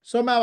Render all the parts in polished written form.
सो मैं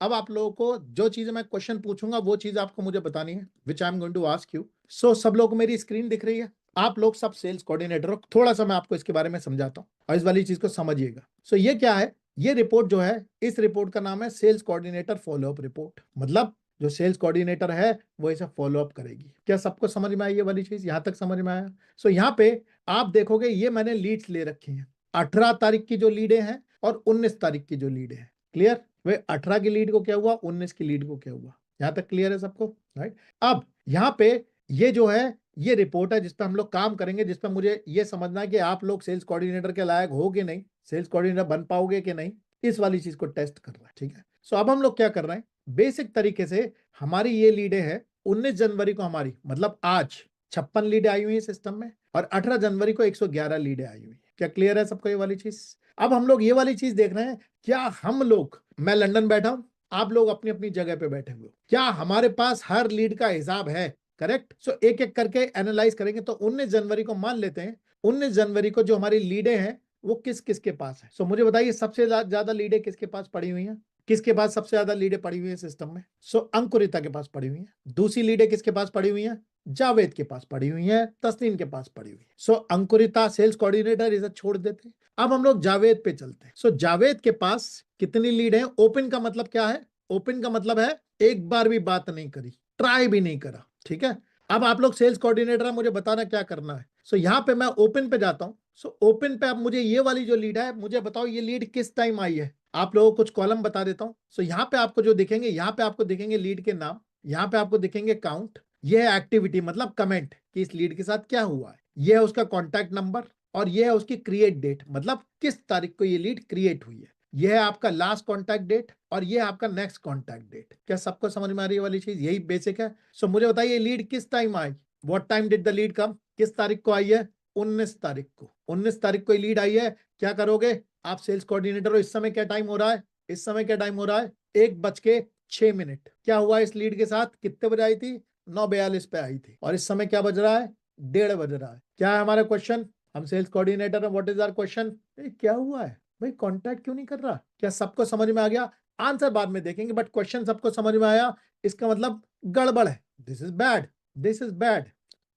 अब आप लोगों को जो चीजें मैं क्वेश्चन पूछूंगा वो चीज आपको मुझे बतानी है, which I am going to ask you. So सब लोग को मेरी स्क्रीन दिख रही है? आप लोग सब सेल्स कोऑर्डिनेटर हो। थोड़ा सा मैं आपको इसके बारे में समझाता हूँ और इस वाली चीज को समझिएगा। सो ये क्या है? ये रिपोर्ट जो है, इस रिपोर्ट का नाम है सेल्स कोऑर्डिनेटर फॉलोअप रिपोर्ट। मतलब जो सेल्स कोऑर्डिनेटर है वो इसे फॉलोअप करेगी। क्या सबको समझ में आई ये वाली चीज? यहां तक समझ में आया? सो यहाँ पे आप देखोगे ये मैंने लीड्स ले रखी हैं। 18 तारीख की जो लीडें हैं और 19 तारीख की जो लीडें हैं। क्लियर? वे 18 की लीड को क्या हुआ, 19 की लीड को क्या हुआ। यहां तक क्लियर है सबको? राइट। अब यहाँ पे ये जो है ये रिपोर्ट है जिस पर हम लोग काम करेंगे, जिस पर मुझे ये समझना है कि आप लोग सेल्स कोऑर्डिनेटर के लायक हो कि नहीं, सेल्स कोऑर्डिनेटर बन पाओगे कि नहीं, इस वाली चीज को टेस्ट कर रहा है। ठीक है। सो अब हम लोग क्या कर रहे हैं, बेसिक तरीके से हमारी ये लीडें हैं 19 जनवरी को हमारी, मतलब आज 56 लीडें आई हुई है सिस्टम में और 18 जनवरी को 111 लीडें आई हुई है। क्या क्लियर है सबको ये वाली चीज? अब हम लोग ये वाली चीज देख रहे हैं, क्या हम लोग, मैं लंदन बैठा हूं, आप लोग अपनी अपनी जगह पे बैठे हुए हो, क्या हमारे पास हर लीड का हिसाब है? करेक्ट। सो एक एक करके एनालाइज करेंगे। तो 19 जनवरी को मान लेते हैं, 19 जनवरी को जो हमारी लीडें हैं वो किस किस के पास है। सो मुझे बताइए सबसे ज्यादा लीडें किसके पास पड़ी हुई हैं? किसके पास सबसे ज्यादा लीडें पड़ी हुई है सिस्टम में? सो अंकुरिता के पास पड़ी हुई है। दूसरी लीडें किसके पास पड़ी हुई है? जावेद के पास पड़ी हुई है, तस्नीम के पास पड़ी हुई है। सो अंकुरिता सेल्स कोऑर्डिनेटर इसे छोड़ देते हैं। अब हम लोग जावेद पे चलते हैं। सो जावेद के पास कितनी लीड है? ओपन का मतलब क्या है? ओपन का मतलब है एक बार भी बात नहीं करी, ट्राई भी नहीं करा। ठीक है। अब आप लोग सेल्स कोऑर्डिनेटर है, मुझे बताना क्या करना है। सो यहाँ पे मैं ओपन पे जाता हूँ। सो ओपन पे अब मुझे ये वाली जो लीड है, मुझे बताओ ये लीड किस टाइम आई है। आप लोगों को कुछ कॉलम बता देता हूँ। सो यहाँ पे आपको जो दिखेंगे, यहाँ पे आपको दिखेंगे लीड के नाम, यहाँ पे आपको दिखेंगे काउंट, ये है एक्टिविटी मतलब कमेंट कि इस लीड के साथ क्या हुआ है, ये है उसका कॉन्टैक्ट नंबर और ये है उसकी क्रिएट डेट, मतलब किस तारीख को ये लीड क्रिएट हुई है। ये है आपका लास्ट कॉन्टैक्ट डेट और ये है आपका नेक्स्ट कॉन्टैक्ट डेट। क्या सबको समझ में आ रही है वाली चीज? यही बेसिक है। सो मुझे बताइए लीड किस टाइम आई, what time did the lead come, किस तारीख को आई है? 19 तारीख को। 19 तारीख को लीड आई है। क्या करोगे आप सेल्स कोऑर्डिनेटर हो? इस समय क्या टाइम हो रहा है? इस समय क्या टाइम हो रहा है? 1:06। क्या हुआ इस लीड के साथ? कितने बजे आई थी? 9:42 पे आई थी और इस समय क्या बज रहा है? 1:30 बज रहा है। क्या है हमारा क्वेश्चन? हम सेल्स कोऑर्डिनेटर है, व्हाट इज आवर क्वेश्चन? क्या हुआ है भाई, कांटेक्ट क्यों नहीं कर रहा? क्या सबको समझ में आ गया? आंसर बाद में देखेंगे, बट क्वेश्चन सबको समझ में आया। इसका मतलब गड़बड़ है, this is bad, this is bad.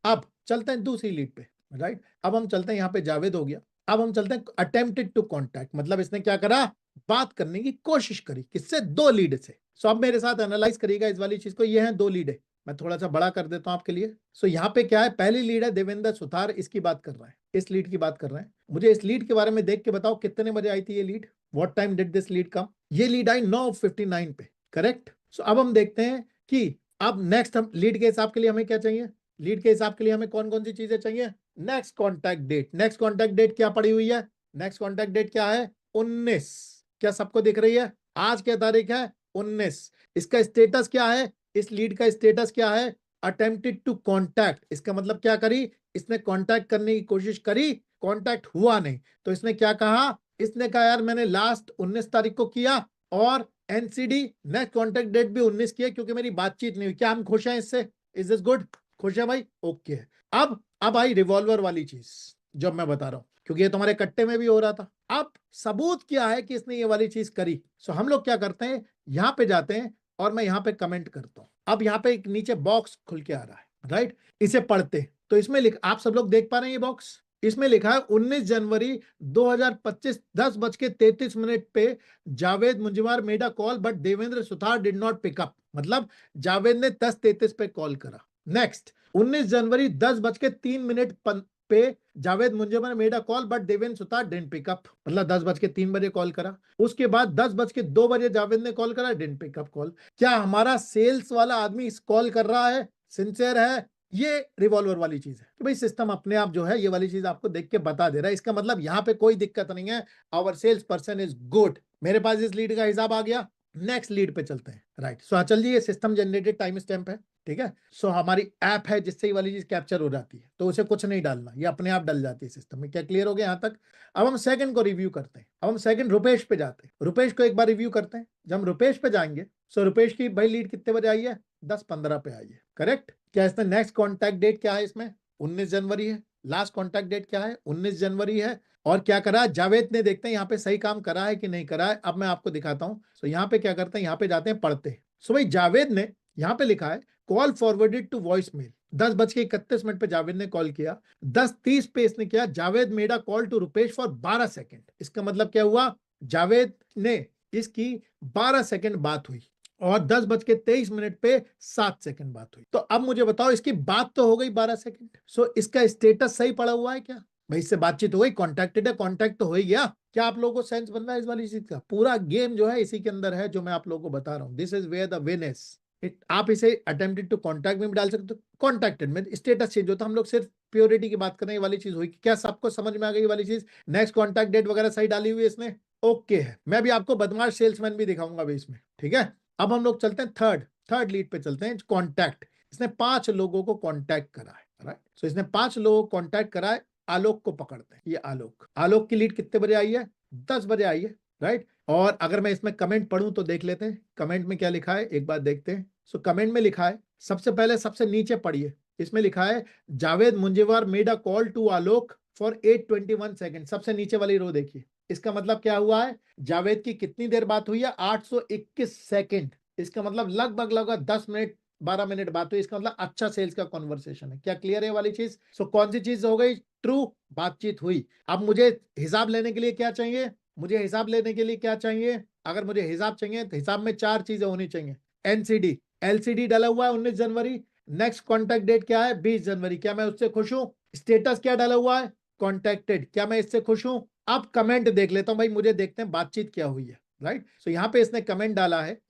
अब चलते हैं दूसरी लीड पे। राइट। अब हम चलते हैं, यहाँ पे जावेद हो गया। अब हम चलते हैं अटेम्प्टेड टू कॉन्टैक्ट, मतलब इसने क्या करा, बात करने की कोशिश करी। किससे? 2 लीड से। सो अब मेरे साथ एनालाइज करिएगा इस वाली चीज को। ये हैं 2 लीड है, मैं थोड़ा सा बड़ा कर देता हूं आपके लिए। सो यहाँ पे क्या है, पहली लीड है देवेंद्र सुतार, इसकी बात कर रहे हैं, इस लीड की बात कर रहे हैं। मुझे इस लीड के बारे में देख के बताओ कितने बजे आई थी ये lead, what time did this lead come. ये लीड आई 9:59 पे। करेक्ट। सो अब हम देखते हैं कि अब नेक्स्ट हम लीड के हिसाब के लिए हमें क्या चाहिए, लीड के हिसाब के लिए हमें कौन कौन सी चीजें चाहिए? Next contact date. Next contact date क्या पड़ी हुई है? नेक्स्ट कॉन्टैक्ट डेट क्या है? 19। क्या सबको दिख रही है? आज क्या तारीख है? 19। इसका स्टेटस क्या है? इस लीड का स्टेटस क्या है? Attempted to contact. इसका मतलब क्या करी, इसने कॉन्टैक्ट करने की कोशिश करी, कॉन्टैक्ट हुआ नहीं। तो इसने क्या कहा, इसने कहा यार मैंने लास्ट 19 तारीख को किया और एनसीडी नेक्स्ट कॉन्टैक्ट डेट भी 19 की है क्योंकि मेरी बातचीत नहीं हुई। क्या हम खुश हैं इससे? Is this good? खुश है भाई? ओके। अब आई रिवॉल्वर वाली चीज जो मैं बता रहा हूं, क्योंकि ये तुम्हारे कट्टे में भी हो रहा था। अब सबूत क्या है कि इसने ये वाली चीज करी। सो हम लोग क्या करते हैं, यहां पे जाते हैं और मैं यहां पे कमेंट करता हूं। अब यहां पे एक नीचे बॉक्स खुल के आ रहा है। राइट। इसे पढ़ते हैं तो इसमें आप सब लोग देख पा रहे हैं ये बॉक्स, इसमें लिखा है 19 जनवरी 2025 10:33 पे Javed Munjewar made a call but Devendra Sutar did not pick up. मतलब जावेद ने 10:33 पे कॉल करा। नेक्स्ट 19 जनवरी 10:03 पे Javed Munjamar made a call but Devendra Sutar didn't pick up, मतलब 10:03 कॉल करा। उसके बाद 10:02 जावेद ने कॉल करा, डिडंट पिक अप कॉल। क्या हमारा सेल्स वाला आदमी इस कॉल कर रहा है, सिंसियर है? ये रिवॉल्वर वाली चीज है कि भाई सिस्टम अपने आप जो है ये वाली चीज आपको देख के बता दे रहा है। इसका मतलब यहाँ पे कोई दिक्कत नहीं है, our sales person is good. मेरे पास इस लीड का हिसाब आ गया। नेक्स्ट लीड पे चलते हैं। राइट। सो चल जी, ये सिस्टम जनरेटेड टाइम स्टैम्प है। ठीक है। सो हमारी ऐप है जिससे ये वाली चीज कैप्चर हो जाती है, तो उसे कुछ नहीं डालना, ये अपने आप डल जाती है सिस्टम में। क्या क्लियर हो गया यहां तक? अब हम सेकंड को रिव्यू करते हैं। अब हम सेकंड रुपेश पे जाते हैं, रुपेश को एक बार रिव्यू करते हैं। जब हम रुपेश पे जाएंगे, सो रुपेश की भाई लीड कितने बजे आई है? 10:15 पे आई है। करेक्ट। क्या इसमें नेक्स्ट कॉन्टैक्ट डेट क्या है? इसमें 19 जनवरी है। लास्ट कॉन्टैक्ट डेट क्या है? 19 जनवरी है। और क्या करा जावेद ने, देखते हैं यहाँ पे सही काम करा है कि नहीं करा है। अब मैं आपको दिखाता हूँ। सो यहाँ पे क्या करते हैं, यहाँ पे जाते हैं पढ़ते हैं। सो भाई जावेद ने यहाँ पे लिखा है call forwarded to voice mail. 10:31 पे जावेद ने कॉल किया। 10:30 पे इसने किया Javed made a call to Rupesh for 12 second. इसका मतलब क्या हुआ, जावेद ने इसकी 12 सेकंड बात हुई और 10:23 पे 7 सेकंड बात हुई। तो अब मुझे बताओ, इसकी बात तो हो गई 12 सेकंड। सो इसका स्टेटस सही पड़ा हुआ है क्या भाई? इससे बातचीत हो गई, कॉन्टैक्टेड है, कॉन्टैक्ट तो हो ही गया। क्या आप लोगों को सेंस बन रहा है इस वाली चीज का? पूरा गेम जो है इसी के अंदर है जो मैं आप लोगों को बता रहा हूँ। This is where the win is. आप इसे अटेम्प्टेड टू कॉन्टैक्ट में भी डाल सकते हो, कॉन्टैक्टेड में स्टेटस चेंज होता है। हम लोग सिर्फ प्योरिटी की बात करें, ये वाली चीज हुई। क्या सबको समझ में आ गई ये वाली चीज? नेक्स्ट कॉन्टैक्ट डेट वगैरह सही डाली हुई है इसने, ओके है। मैं भी आपको बदमाश सेल्समैन भी दिखाऊंगा अभी इसमें, ठीक है। अब हम लोग चलते हैं थर्ड लीड पे चलते हैं, कॉन्टैक्ट। इसने 5 लोगों को कॉन्टैक्ट करा है, राइट। सो इसने 5 लोगों को कॉन्टैक्ट करा है। आलोक को पकड़ते हैं। ये आलोक की लीड कितने बजे आई है? 10 बजे आई है, राइट। और अगर मैं इसमें कमेंट पढ़ूं तो देख लेते हैं कमेंट में क्या लिखा है, एक बार देखते हैं। सो कमेंट में लिखा है, सबसे पहले सबसे नीचे पढ़िए, इसमें लिखा है Javed Munjewar made a call to Alok for 8:21 second. सबसे नीचे वाली रो देखिए। इसका मतलब क्या हुआ है, जावेद की कितनी देर बात हुई है? 821 सेकंड। इसका मतलब लगभग 10 मिनट 12 मिनट बात हुई। इसका मतलब अच्छा सेल्स का कॉन्वर्सेशन है। क्या क्लियर है वाली चीज? सो कौन सी चीज हो गई? ट्रू, बातचीत हुई। अब मुझे हिसाब लेने के लिए क्या चाहिए? मुझे हिसाब लेने के लिए क्या चाहिए? अगर मुझे हिसाब चाहिए तो हिसाब में 4 चीजें होनी चाहिए। एनसीडी, एलसीडी डाला हुआ है 19 जनवरी। नेक्स्ट कॉन्टैक्ट डेट क्या है? 20 जनवरी। क्या मैं उससे खुश हूं? स्टेटस क्या डाला हुआ है? कॉन्टैक्टेड। क्या मैं इससे खुश हूं? अब कमेंट देख लेता हूं भाई, मुझे देखते हैं बातचीत क्या हुई है, राइट। सो यहाँ पे इसने कमेंट डाला है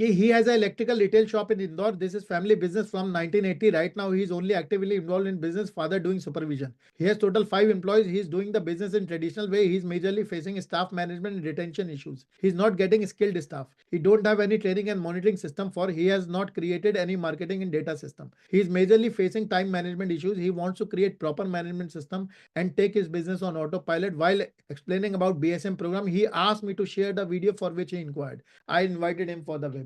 कि he has a electrical retail shop in Indore. This is family business from 1980. Right now, he is only actively involved in business. Father doing supervision. He has total 5 employees. He is doing the business in traditional way. He is majorly facing staff management and retention issues. He is not getting skilled staff. He don't have any training and monitoring system for. He has not created any marketing and data system. He is majorly facing time management issues. He wants to create proper management system and take his business on autopilot. While explaining about BSM program, he asked me to share the video for which he inquired. I invited him for the webinar.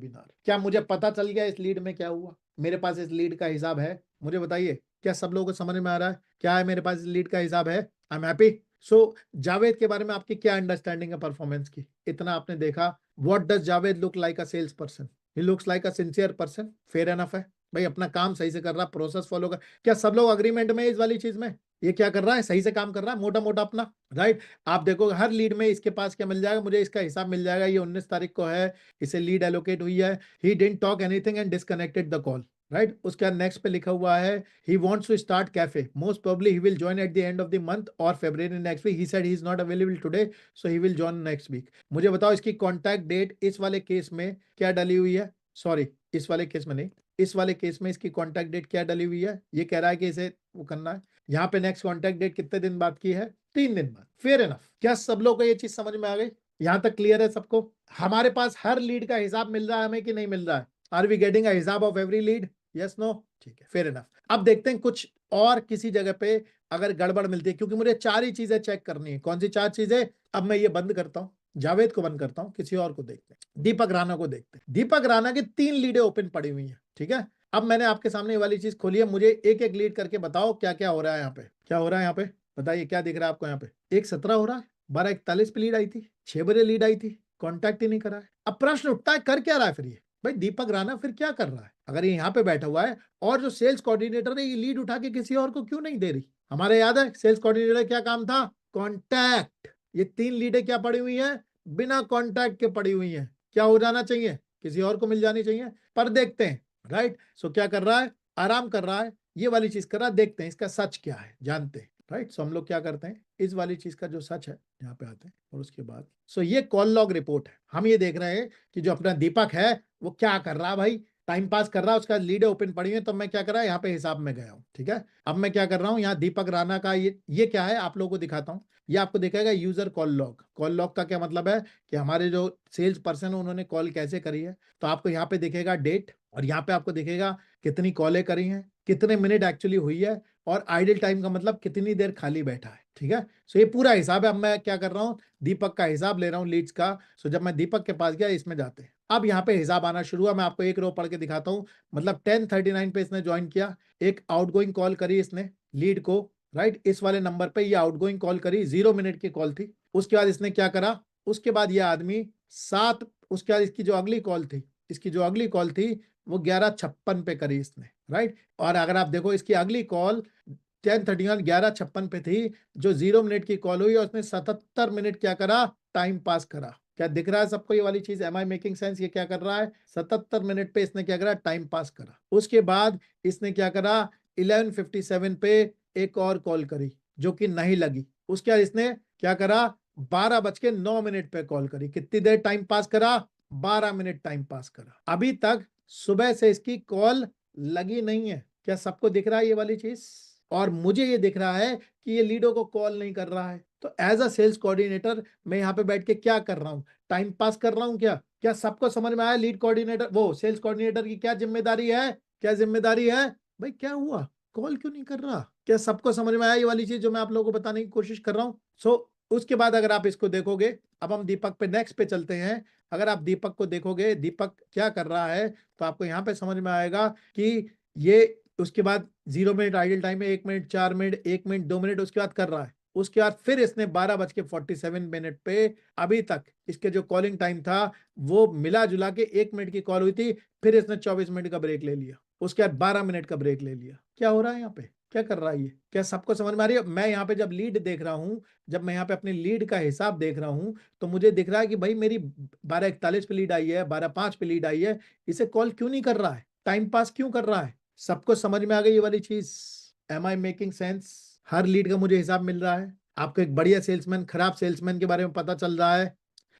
क्या मुझे पता चल गया इस lead में क्या हुआ? मेरे पास इस लीड का हिसाब है, मुझे बताइए क्या सब लोगों को समझ में आ रहा है? क्या है मेरे पास इस लीड का हिसाब है? I am happy. So Javed के बारे में आपकी क्या अंडरस्टैंडिंग है परफॉर्मेंस की? इतना आपने देखा। What does Javed look like a sales person? He looks like a sincere person. Fair enough है भाई, अपना काम सही से कर रहा, प्रोसेस फॉलो कर। क्या सब लोग अग्रीमेंट में इस वाली चीज में? ये क्या कर रहा है? सही से काम कर रहा है, मोटा मोटा अपना, राइट। आप देखोगे हर लीड में इसके पास क्या मिल जाएगा, मुझे इसका हिसाब मिल जाएगा। ये 19 तारीख को है, इसे लीड एलोकेट हुई है। He didn't talk anything and disconnected the call, right. उसके बाद नेक्स्ट पे लिखा हुआ है he wants to start cafe, most probably he will join at the end of the month और फरवरी next week. He said he is not available today, so he will join next week. मुझे बताओ इसकी contact date इस वाले case में क्या डली हुई है? सॉरी, इस वाले केस में नहीं, इस वाले केस में इसकी कॉन्टैक्ट डेट क्या डली हुई है? ये कह रहा है कि इसे वो करना है। यहाँ पे नेक्स्ट कॉन्टैक्ट डेट कितने दिन बाद की है? 3 दिन बाद। Fair enough. क्या सब लोग को ये चीज समझ में आ गई? यहां तक क्लियर है सबको? हमारे पास हर लीड का हिसाब मिल रहा है हमें कि नहीं मिल रहा है? आर वी गेटिंग अ हिसाब of every lead? Yes, no? ठीक है, फेयर एनफ। अब देखते हैं कुछ और किसी जगह पे अगर गड़बड़ मिलती है, क्योंकि मुझे 4 ही चीजें चेक करनी है। कौन सी 4 चीजें? अब मैं ये बंद करता हूं, जावेद को बंद करता हूं, किसी और को देखते हैं। दीपक राणा को देखते हैं। दीपक राणा की 3 लीडें ओपन पड़ी हुई हैं, ठीक है। अब मैंने आपके सामने ये वाली चीज खोली है, मुझे एक एक लीड करके बताओ क्या क्या हो रहा है यहाँ पे। क्या हो रहा है यहाँ पे बताइए, क्या दिख रहा है आपको यहाँ पे? 1:17 हो रहा है, 12:41 पे लीड आई थी, 6 बजे लीड आई थी, कॉन्टैक्ट ही नहीं करा है। अब प्रश्न उठता है कर क्या रहा है फिर ये भाई? दीपक राणा फिर क्या कर रहा है? अगर ये यहाँ पे बैठा हुआ है और जो सेल्स कोऑर्डिनेटर है ये लीड उठा के किसी और को क्यों नहीं दे रही? हमारे याद है सेल्स कोऑर्डिनेटर क्या काम था? कॉन्टैक्ट। ये 3 लीडें क्या पड़ी हुई है? बिना कॉन्टैक्ट के पड़ी हुई है। क्या हो जाना चाहिए? किसी और को मिल जानी चाहिए। पर देखते हैं, राइट। सो क्या कर रहा है? आराम कर रहा है, ये वाली चीज कर रहा है। देखते हैं इसका सच क्या है, जानते हैं, राइट। सो हम लोग क्या करते हैं, इस वाली चीज का जो सच है यहाँ पे आते हैं और उसके बाद सो ये कॉल लॉग रिपोर्ट है। हम ये देख रहे हैं कि जो अपना दीपक है वो क्या कर रहा है भाई? टाइम पास कर रहा है, उसका लीड ओपन पड़ी है। तो मैं क्या कर रहा है, यहाँ पे हिसाब में गया हूँ, ठीक है। अब मैं क्या कर रहा हूँ, यहाँ दीपक राणा का ये क्या है आप लोगों को दिखाता हूँ। ये आपको दिखाएगा user call log. Call log का क्या मतलब है कि हमारे जो सेल्स पर्सन है उन्होंने कॉल कैसे करी है। तो आपको यहाँ पे दिखेगा डेट और यहाँ पे आपको दिखेगा कितनी कॉलें करी हैं, कितने मिनट एक्चुअली हुई है, और आइडल टाइम का मतलब कितनी देर खाली बैठा है, ठीक है। सो ये पूरा हिसाब है। अब मैं क्या कर रहा हूँ, दीपक का हिसाब ले रहा हूँ लीड्स का। सो जब मैं दीपक के पास गया, इसमें जाते हैं। अब यहाँ पे हिसाब आना शुरू हुआ। मैं आपको एक रो पढ़ के दिखाता हूँ। मतलब 10:39 पे इसने ज्वाइन किया, एक आउटगोइंग कॉल करी इसने लीड को राइट, इस वाले नंबर पे ये आउटगोइंग कॉल करी, 0 मिनट की कॉल थी। उसके बाद इसने क्या करा, उसके बाद ये आदमी उसके बाद इसकी जो अगली कॉल थी वो 11:56 पे करी इसने, राइट। और अगर आप देखो इसकी अगली कॉल 10:31 11:56 पे थी, जो 0 मिनट की कॉल हुई, और उसने 77 मिनट क्या करा, टाइम पास करा। क्या दिख रहा है सबको ये वाली चीज? Am I making sense? ये क्या कर रहा है, 77 मिनट पे इसने क्या करा, टाइम पास करा। उसके बाद इसने क्या करा, 11:57 पे एक और कॉल करी जो कि नहीं लगी। उसके बाद इसने क्या करा, 12:09 पे कॉल करी। कितनी देर टाइम पास करा, 12 मिनट टाइम पास करा। अभी तक सुबह से इसकी कॉल लगी नहीं है। क्या सबको दिख रहा है ये वाली चीज? और मुझे ये दिख रहा है कि ये लीडो को कॉल नहीं कर रहा है। तो एज अ सेल्स कोऑर्डिनेटर मैं यहाँ पे बैठ के क्या कर रहा हूँ, टाइम पास कर रहा हूँ क्या? क्या सबको समझ में आया? लीड कोऑर्डिनेटर, वो सेल्स कोऑर्डिनेटर की क्या जिम्मेदारी है, क्या जिम्मेदारी है? भाई क्या हुआ, कॉल क्यों नहीं कर रहा? क्या सबको समझ में आया ये वाली चीज जो मैं आप लोगों को बताने की कोशिश कर रहा हूँ? उसके बाद अगर आप इसको देखोगे, अब हम दीपक पे नेक्स्ट पे चलते हैं। अगर आप दीपक को देखोगे, दीपक क्या कर रहा है, तो आपको यहाँ पे समझ में आएगा कि ये उसके बाद 0 मिनट आइडल टाइम है, 1 मिनट, 4 मिनट, 1 मिनट, 2 मिनट उसके बाद कर रहा है। उसके बाद फिर इसने 12:47 मिनट पे, अभी तक इसके जो कॉलिंग टाइम था वो मिला जुला के 1 मिनट की कॉल हुई थी, फिर इसने 24 मिनट का ब्रेक ले लिया। उसके बाद 12 मिनट का ब्रेक ले लिया। क्या हो रहा है यहाँ पे, क्या कर रहा है ये? क्या सबको समझ में आ रही है? मैं यहाँ पे जब लीड देख रहा हूँ, जब मैं यहाँ पे अपनी लीड का हिसाब देख रहा हूँ, तो मुझे दिख रहा है कि भाई मेरी 12:41 पे लीड आई है, 12:05 पे लीड आई है। इसे कॉल क्यों नहीं कर रहा है, टाइम पास क्यों कर रहा है? सबको समझ में आ गई ये वाली चीज? Am I making sense? हर लीड का मुझे हिसाब मिल रहा है। आपको एक बढ़िया सेल्समैन, खराब सेल्समैन के बारे में पता चल रहा है।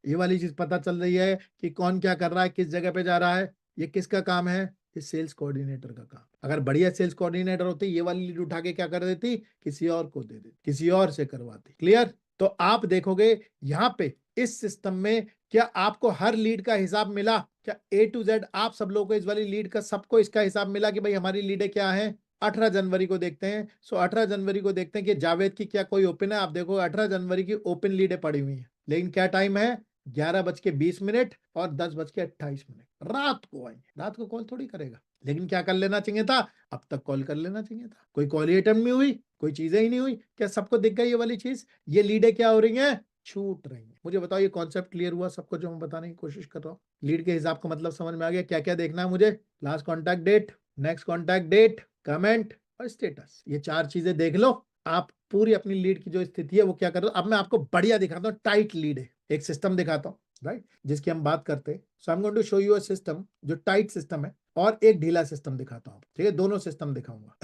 ये वाली चीज पता चल रही है कि कौन क्या कर रहा है, किस जगह पे जा रहा है। ये किसका काम है? ये सेल्स कोऑर्डिनेटर का काम। अगर बढ़िया सेल्स कोऑर्डिनेटर होती, ये वाली लीड उठा के क्या कर देती, किसी और को दे देती, किसी और से करवाती। क्लियर? तो आप देखोगे यहाँ पे इस सिस्टम में, क्या आपको हर लीड का हिसाब मिला? क्या A to Z आप सब लोगों को इस वाली लीड का, सबको इसका हिसाब मिला कि भाई हमारी लीडें क्या है? 18 जनवरी को देखते हैं। 18 जनवरी को देखते हैं कि जावेद की क्या कोई ओपन है। आप देखो 18 जनवरी की ओपन लीडें पड़ी हुई हैं, लेकिन क्या टाइम है, 11:20 और 10:28। रात को आएंगे, रात को कॉल थोड़ी करेगा, लेकिन क्या कर लेना चाहिए था, अब तक कॉल कर लेना चाहिए था। कोई कॉल ही अटेम्प्ट नहीं हुई, कोई चीजें ही नहीं हुई। क्या सबको दिख गई ये वाली चीज? ये लीडें क्या हो रही हैं, छूट रही है। मुझे बताओ ये कॉन्सेप्ट क्लियर हुआ सबको जो मैं बताने की कोशिश कर रहा हूँ? लीड के हिसाब का मतलब समझ में आ गया? क्या क्या देखना है मुझे? Last contact date, next contact date, comment और स्टेटस। ये 4 चीजें देख लो, आप पूरी अपनी लीड की जो स्थिति है वो क्या कर रहे हो। अब मैं आपको बढ़िया दिखाता हूँ, टाइट लीड है, एक सिस्टम दिखाता हूँ, राइट, जिसकी हम बात करते हैं। So I am going to show you a system जो टाइट सिस्टम है, और एक ढीला सिस्टम दिखाता हूँ। ठीक है, दोनों सिस्टम दिखाऊंगा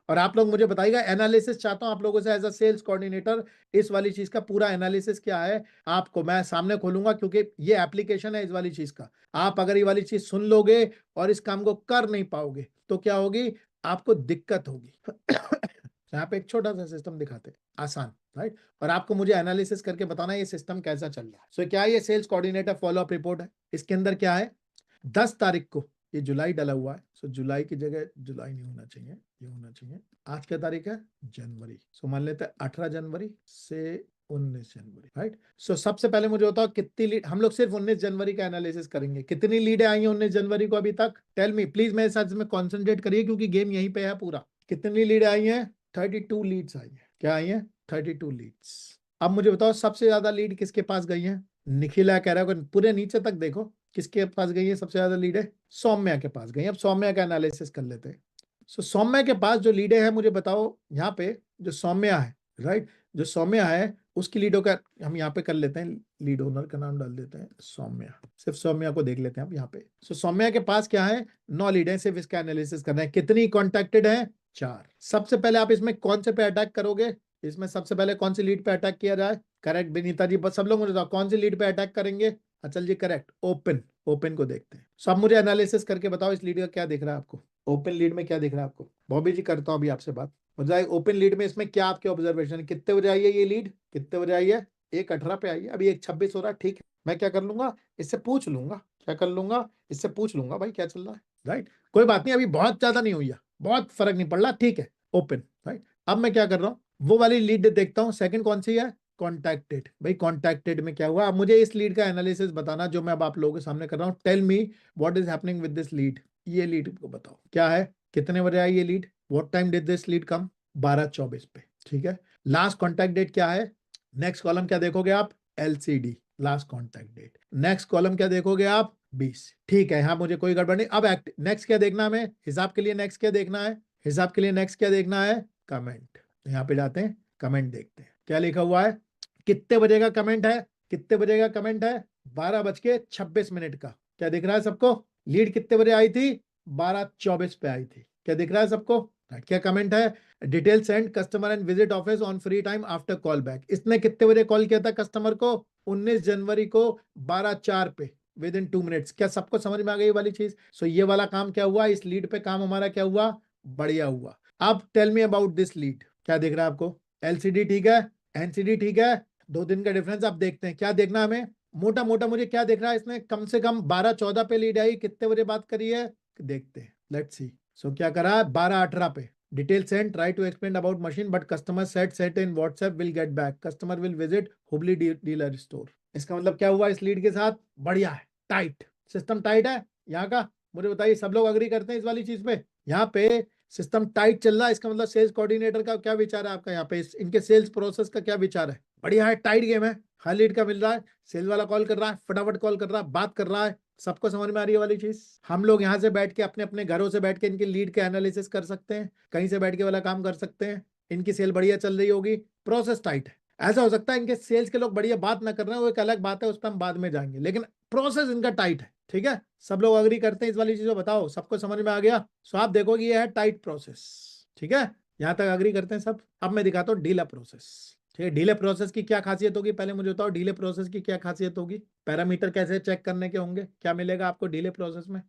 और आप लोग मुझे बताइएगा, एनालिसिस चाहता हूं आप लोगों से एज अ सेल्स कोऑर्डिनेटर। इस वाली चीज का पूरा एनालिसिस क्या है आपको मैं सामने खोलूंगा, क्योंकि ये एप्लीकेशन है इस वाली चीज का। आप अगर ये वाली चीज सुन लोगे और इस काम को कर नहीं पाओगे तो क्या होगी, आपको दिक्कत होगी यहाँ पे एक छोटा सा सिस्टम दिखाते हैं, आसान, राइट। और आपको मुझे एनालिसिस करके बताना ये सिस्टम कैसा चल रहा है। सो क्या ये सेल्स कोऑर्डिनेटर फॉलोअप रिपोर्ट है? इसके अंदर क्या है, 10 तारीख को, ये जुलाई डला हुआ है, सो जुलाई की जगह जुलाई नहीं होना चाहिए, ये होना चाहिए। आज क्या तारीख है, जनवरी। सो मान लेते हैं 18 जनवरी से 19 जनवरी, राइट। सो सबसे पहले मुझे बताओ कितनी लीड, हम लोग सिर्फ 19 जनवरी का एनालिसिस करेंगे। कितनी लीडें आई हैं 19 जनवरी को अभी तक? टेल मी प्लीज, मेरे साथ में कॉन्सेंट्रेट करिए क्योंकि गेम यहीं पे है पूरा। कितनी लीडें आई हैं? 32 लीड्स आई है। क्या आई है? 32 लीड्स। अब मुझे बताओ सबसे ज्यादा लीड किसके पास गई है? निखिला कह रहा है, पूरे नीचे तक देखो किसके पास गई है सबसे ज्यादा लीड है, सौम्या के पास गई। अब सौम्या का एनालिसिस कर लेते हैं। सो सौम्या के पास जो लीडें हैं, मुझे बताओ यहाँ पे जो सौम्या है, राइट, जो सौम्या है उसकी लीडों का हम यहाँ पे कर लेते हैं, लीड ओनर का नाम डाल देते हैं सौम्या, सिर्फ सौम्या को देख लेते हैं अब यहाँ पे। सो सौम्या के पास क्या है, 9 लीड है, सिर्फ इसका एनालिसिस करना है। कितनी कॉन्टेक्टेड है? 4। सबसे पहले आप इसमें कौन से पे अटैक करोगे, इसमें सबसे पहले कौन सी लीड पे अटैक किया जाए? करेक्ट विनीता जी, बस सब लोग मुझे बताओ कौन सी लीड पे अटैक करेंगे? अचल जी करेक्ट, ओपन। ओपन को देखते हैं। सब मुझे एनालिसिस करके बताओ इस लीड का क्या दिख रहा है आपको, ओपन लीड में क्या दिख रहा है आपको? बॉबी जी करता हूं अभी आपसे बात, बताइए ओपन लीड में इसमें क्या आपके ऑब्जर्वेशन है? कितने बजे आई है ये लीड, कितने बजे आई है? 1:18 पे आई है, अभी 1:26 हो रहा है। ठीक है, मैं क्या कर लूंगा, इससे पूछ लूंगा, क्या कर लूंगा, इससे पूछ लूंगा भाई क्या चल रहा है, राइट। कोई बात नहीं, अभी बहुत ज्यादा नहीं हुई है, बहुत फर्क नहीं पड़ रहा, ठीक है, ओपन, राइट। अब मैं क्या कर रहा हूँ, वो वाली लीड देखता हूँ, सेकंड कौन सी है, कॉन्टैक्टेड। भाई कॉन्टैक्टेड में क्या हुआ, अब मुझे इस लीड का एनालिसिस बताना जो मैं अब आप लोगों के सामने कर रहा हूँ। Tell me what is happening with this lead. ये लीड को बताओ क्या है, कितने बजे आई ये lead, what time did this lead come? 12:24 पे। ठीक है। लास्ट कॉन्टैक्ट डेट क्या है? नेक्स्ट कॉलम क्या देखोगे आप? LCD, last contact date. Next column क्या देखोगे आप? 20। ठीक है, यहाँ मुझे कोई गड़बड़ नहीं। अब नेक्स्ट क्या देखना हमें? हिसाब के लिए नेक्स्ट क्या देखना है? हिसाब के लिए नेक्स्ट क्या देखना है? कमेंट। यहाँ पे जाते हैं, कमेंट देखते हैं क्या लिखा हुआ है। कितने बजे का कमेंट है? कितने बजे का कमेंट है? 12:26 का। क्या दिख रहा है सबको? लीड कितने बजे आई थी? 12:24 पे आई थी। क्या दिख रहा है सबको? क्या कमेंट है? Detail send customer and visit office on free time after call back. इसने कितने बजे कॉल किया था कस्टमर को? 19 जनवरी को 12:04 पे, विद इन 2 मिनट्स। क्या सबको समझ में आ गई वाली चीज? सो ये वाला काम क्या हुआ? इस लीड पे काम हमारा क्या हुआ? बढ़िया हुआ। अब tell me about this lead. क्या दिख रहा है आपको? LCD ठीक है, NCD ठीक है, 2 दिन का डिफरेंस। अब देखते हैं क्या देखना हमें। मोटा मोटा मुझे क्या दिख रहा है? इसने कम से कम 12-14 पे लीड आई, कितने बजे बात करी है देखते हैं, लेट्स सी। सो क्या करा है? 12:18 पे। Detail send, try to explain about machine but customer set in WhatsApp will get back, customer will visit Hubli dealer store. इसका मतलब क्या हुआ इस लीड के साथ? बढ़िया है, टाइट सिस्टम, टाइट है यहाँ का। मुझे बताइए, सब लोग अग्री करते हैं इस वाली चीज पे? यहाँ पे सिस्टम टाइट चल रहा है, इसका मतलब सेल्स कोऑर्डिनेटर का क्या विचार है आपका यहाँ पे? इनके सेल्स प्रोसेस का क्या विचार है? बढ़िया है, टाइट गेम है, हाई लीड का मिल रहा है, सेल वाला कॉल कर रहा है, फटाफट कॉल कर रहा है, बात कर रहा है। सबको समझ में आ रही है वाली चीज? हम लोग यहाँ से बैठ के अपने अपने घरों से बैठ के इनकी लीड के एनालिसिस कर सकते हैं, कहीं से बैठ के वाला काम कर सकते हैं। इनकी सेल बढ़िया चल रही होगी, प्रोसेस टाइट है। ऐसा हो सकता है इनके सेल्स के लोग बढ़िया बात ना कर रहे हैं, वो एक अलग बात है, उस पर हम बाद में जाएंगे, लेकिन प्रोसेस इनका टाइट है। ठीक है, सब लोग अग्री करते हैं इस वाली चीजों? बताओ, सबको समझ में आ गया? सो आप देखोगे ये है टाइट प्रोसेस। ठीक है, यहां तक अग्री करते हैं सब। अब मैं दिखाता हूँ ढीला प्रोसेस। ठीक है, ढीले प्रोसेस की क्या खासियत होगी? पहले मुझे बताओ ढीले प्रोसेस की क्या खासियत होगी। पैरामीटर कैसे चेक करने के होंगे? क्या मिलेगा आपको ढीले प्रोसेस में?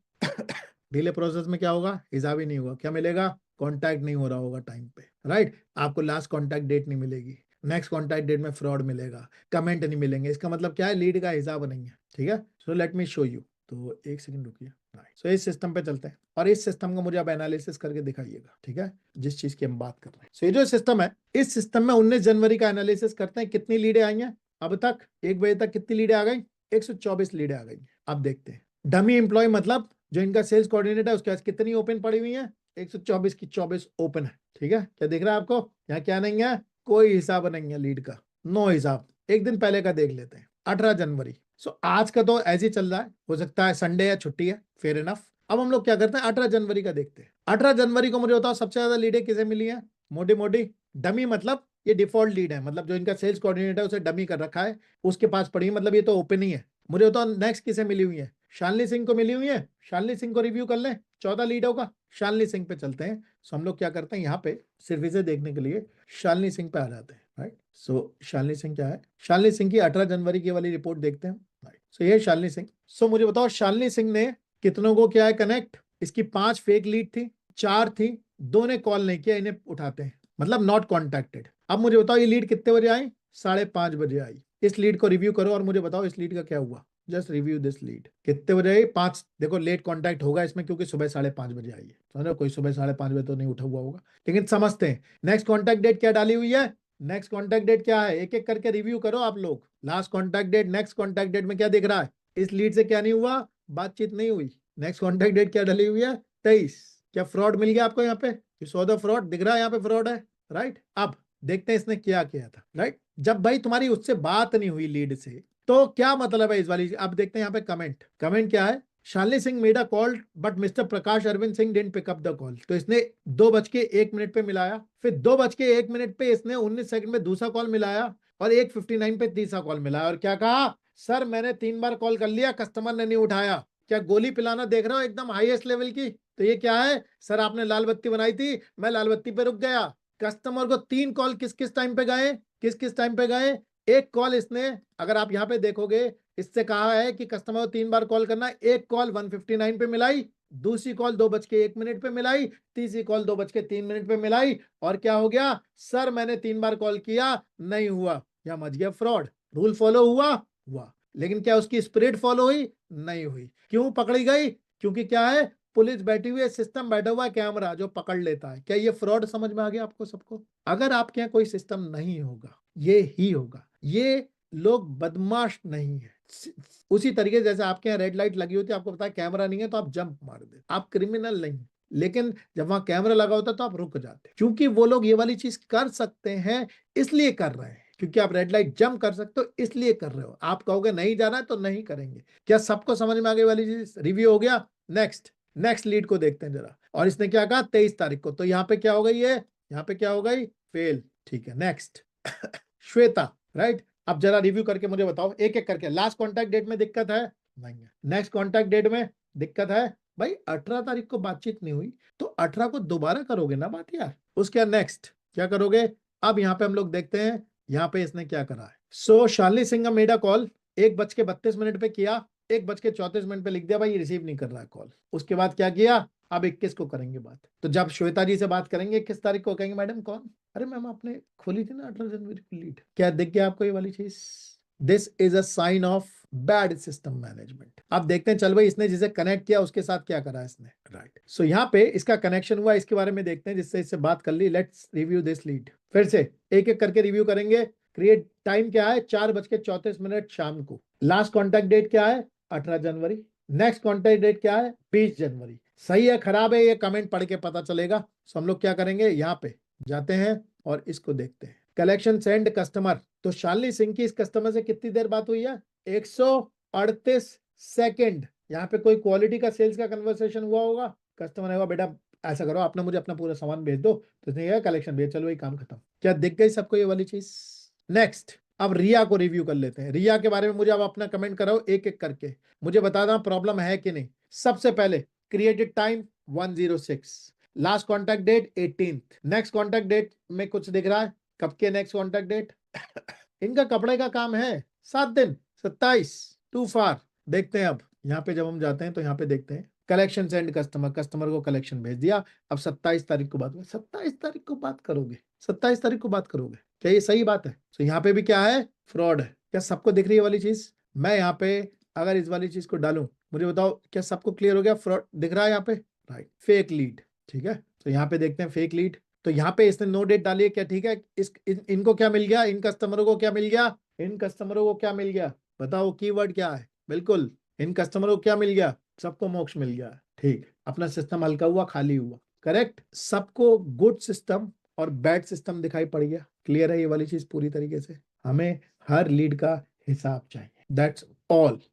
ढीले प्रोसेस में क्या होगा? हिसाब ही नहीं होगा। क्या मिलेगा? कॉन्टैक्ट नहीं हो रहा होगा टाइम पे, राइट। आपको लास्ट कॉन्टैक्ट डेट नहीं मिलेगी, नेक्स्ट कॉन्टैक्ट डेट में फ्रॉड मिलेगा, कमेंट नहीं मिलेंगे। इसका मतलब क्या है? लीड का हिसाब नहीं है। ठीक है, so let me show you. तो एक सेकंड रुकिए। सो इस सिस्टम पे चलते हैं और इस सिस्टम को मुझे अब एनालिसिस करके दिखाइएगा। ठीक है, जिस चीज की हम बात कर रहे हैं। सो ये जो सिस्टम है, इस सिस्टम में 19 जनवरी का एनालिसिस करते हैं। कितनी लीडें आई हैं अब तक? 1 बजे तक कितनी लीडें आ गई? 124 लीडें आ गई। अब देखते हैं डमी एम्प्लॉय, मतलब जो इनका सेल्स कोऑर्डिनेटर है, उसके पास कितनी ओपन पड़ी हुई है? 124 की 24 ओपन है। ठीक है, क्या दिख रहा है आपको? यहाँ क्या नहीं है? कोई हिसाब नहीं है लीड का, नो हिसाब। एक दिन पहले का देख लेते हैं, 18 जनवरी। सो आज का तो ऐसे ही चल रहा है, हो सकता है संडे या छुट्टी है, फेयर इनफ। अब हम लोग क्या करते हैं, 18 जनवरी का देखते हैं। 18 जनवरी को मुझे बताओ सबसे ज्यादा लीडें किसे मिली है? मोटी मोटी डमी, मतलब ये डिफॉल्ट लीड है, मतलब जो इनका सेल्स कोऑर्डिनेटर है उसे डमी कर रखा है, उसके पास पड़ी है, मतलब ये तो ओपन ही है। मुझे बताओ नेक्स्ट किसे मिली हुई है? शालिनी सिंह को मिली हुई है। शालिनी सिंह को रिव्यू कर लें, 14 लीडों का। शालिनी सिंह पे चलते हैं। सो हम लोग क्या करते हैं, यहाँ पे सिर्फ इसे देखने के लिए शालिनी सिंह पे आ जाते हैं, राइट। सो शालिनी सिंह क्या है? शालिनी सिंह की 18 जनवरी की वाली रिपोर्ट देखते हैं, राइट। सो ये शालिनी सिंह। सो मुझे बताओ शालिनी सिंह ने कितनों को किया है कनेक्ट? इसकी 5 फेक लीड थी, 4 थी, 2 ने कॉल नहीं किया, इन्हें उठाते हैं, मतलब नॉट कॉन्टेक्टेड। अब मुझे बताओ ये लीड कितने बजे आई? 5:30 बजे आई। इस लीड को रिव्यू करो और मुझे बताओ इस लीड का क्या हुआ। Just review this lead. कितने बजे आई? 5। देखो लेट कॉन्टैक्ट होगा इसमें, क्योंकि सुबह 5:30 बजे आई है, समझो। कोई सुबह 5:30 बजे तो नहीं उठा हुआ होगा, लेकिन समझते हैं। नेक्स्ट कॉन्टैक्ट डेट क्या डाली हुई है? नेक्स्ट कॉन्टैक्ट डेट क्या है? एक एक करके रिव्यू करो आप लोग। Last contact date, next contact date में क्या दिख रहा है? इस लीड से क्या नहीं हुआ? बातचीत नहीं हुई। नेक्स्ट कॉन्टैक्ट डेट क्या डाली हुई है? 23। क्या फ्रॉड मिल गया आपको यहाँ पे? सो द फ्रॉड दिख रहा है, यहाँ पे फ्रॉड है, राइट। अब देखते हैं इसने क्या किया था, राइट। जब भाई तुम्हारी उससे बात नहीं हुई लीड से, तो क्या मतलब है इस वाली? अब देखते हैं यहाँ पे कमेंट। कमेंट क्या है? Shalini Singh made a call but mister Prakash Arvind Singh didn't pick up the call. तो इसने 2:01 पे मिलाया, फिर 2:01 पे इसने 19 सेकंड में दूसरा कॉल मिलाया, और 1:59 पे तीसरा कॉल मिलाया, और क्या कहा? सर मैंने 3 बार कॉल कर लिया, कस्टमर ने नहीं उठाया। क्या गोली पिलाना देख रहे हो एकदम हाईएस्ट लेवल की? तो ये क्या है? सर आपने लाल बत्ती बनाई थी, मैं लाल बत्ती पे रुक गया। कस्टमर को 3 कॉल किस किस टाइम पे गए? किस किस टाइम पे गए? एक कॉल इसने, अगर आप यहाँ पे देखोगे, इससे कहा है कि कस्टमर को 3 बार कॉल करना। एक कॉल 1:59 पे मिलाई, दूसरी कॉल 2:01 पे मिलाई, तीसरी कॉल 2:03 पे मिलाई, और क्या हो गया? सर मैंने 3 बार कॉल किया, नहीं हुआ। या मच गया फ्रॉड। रूल फॉलो हुआ? हुआ, लेकिन क्या उसकी स्पिरिट फॉलो हुई? नहीं हुई। क्यों पकड़ी गई? क्योंकि क्या है? पुलिस बैठी हुई है, सिस्टम बैठा हुआ है, कैमरा जो पकड़ लेता है। क्या ये फ्रॉड समझ में आ गया आपको सबको? अगर आपके यहाँ कोई सिस्टम नहीं होगा, ये ही होगा। ये लोग बदमाश नहीं है। उसी तरीके से जैसे आपके यहाँ रेड लाइट लगी होती है, आपको पता है कैमरा नहीं है तो आप जंप मार दे, आप क्रिमिनल नहीं। लेकिन जब वहां कैमरा लगा होता तो आप रुक जाते, क्योंकि वो लोग ये वाली चीज कर सकते हैं इसलिए कर रहे हैं, क्योंकि आप रेड लाइट जंप कर सकते हो इसलिए कर रहे हो। आप कहोगे नहीं जाना है तो नहीं करेंगे। क्या सबको समझ में आ गई वाली चीज? रिव्यू हो गया। नेक्स्ट नेक्स्ट लीड को देखते हैं जरा। और इसने क्या कहा 23 तारीख को, तो यहाँ पे क्या हो गई है, यहाँ पे क्या हो गई, फेल। ठीक है, नेक्स्ट श्वेता, राइट। अब जरा रिव्यू करके मुझे बताओ एक एक करके। लास्ट कॉन्टैक्ट डेट में दिक्कत है? नहीं है। नेक्स्ट कॉन्टैक्ट डेट में दिक्कत है? भाई 18 तारीख को बातचीत नहीं हुई तो 18 को दोबारा करोगे ना बात यार। उसके बाद नेक्स्ट क्या करोगे? अब यहाँ पे हम लोग देखते हैं यहाँ पे इसने क्या करा है। सो शालिनी सिंह मेडा कॉल 1:32 पे किया, 1:34 पे लिख दिया भाई ये रिसीव नहीं कर रहा है कॉल। उसके बाद क्या किया? अब 21 को करेंगे बात। तो जब श्वेता जी से बात करेंगे 21 तारीख को, कहेंगे मैडम कौन? अरे मैम आपने खोली थी ना 18 जनवरी को लीड। क्या दिख गया आपको ये वाली चीज? This is a sign of bad system management. अब देखते हैं, चल भाई इसने जिसे कनेक्ट किया उसके साथ क्या करा इसने, राइट। सो यहाँ पे इसका कनेक्शन हुआ, इसके बारे में देखते हैं जिससे इससे बात कर ली। Let's review this lead. फिर से एक एक करके रिव्यू करेंगे। क्रिएट टाइम क्या है? 4:34 शाम को। लास्ट कॉन्टैक्ट डेट क्या है? 18 जनवरी। नेक्स्ट कॉन्टैक्ट डेट क्या है? 20 जनवरी। सही है खराब है ये कमेंट पढ़ के पता चलेगा। सो हम लोग क्या करेंगे, यहाँ पे जाते हैं और इसको देखते हैं। कलेक्शन सेंड कस्टमर, तो शालिनी सिंह की इस कस्टमर से कितनी देर बात हुई है? 138 सेकेंड। यहाँ पे कोई क्वालिटी का सेल्स का कन्वर्सेशन हुआ होगा। कस्टमर ने कहा बेटा ऐसा करो, आपने मुझे अपना पूरा सामान भेज दो, तो इसने कहा कलेक्शन भेज, चलो वही काम खत्म। क्या दिख गई सबको ये वाली चीज? नेक्स्ट अब रिया को रिव्यू कर लेते हैं। रिया के बारे में मुझे अब अपना कमेंट कराओ एक एक करके, मुझे बता दो प्रॉब्लम है कि नहीं। सबसे पहले created time 106, last contact date 18th। Next contact date में कुछ दिख रहा है? कब के नेक्स्ट कॉन्टैक्ट डेट? इनका कपड़े का काम है, 7 दिन, 27, टू फार। देखते हैं अब यहाँ पे जब हम जाते हैं तो यहाँ पे देखते हैं कलेक्शन सेंड कस्टमर, कस्टमर को कलेक्शन भेज दिया। अब 27 तारीख को बात हुई। 27 तारीख को बात करोगे? 27 तारीख को बात करोगे? क्या ये सही बात है? तो यहाँ पे भी क्या है? फ्रॉड है। क्या सबको दिख रही है वाली चीज? मैं यहाँ पे अगर इस वाली चीज को डालूं, मुझे बताओ क्या सबको क्लियर हो गया? फ्रॉड दिख रहा है यहाँ पे, राइट। फेक लीड, ठीक है। तो यहाँ पे देखते हैं फेक लीड। तो यहाँ पे इसने नो डेट डाली है, क्या ठीक है? इनको क्या मिल गया? इन कस्टमरों को क्या मिल गया? इन कस्टमरों को क्या मिल गया? बताओ कीवर्ड क्या है? बिल्कुल, इन कस्टमरों को क्या मिल गया? सबको मोक्ष मिल गया। ठीक, अपना सिस्टम हल्का हुआ, खाली हुआ। करेक्ट। सबको गुड सिस्टम और बैड सिस्टम दिखाई पड़ गया। क्लियर है ये वाली चीज पूरी तरीके से? हमें हर लीड का हिसाब चाहिए, दैट्स ऑल।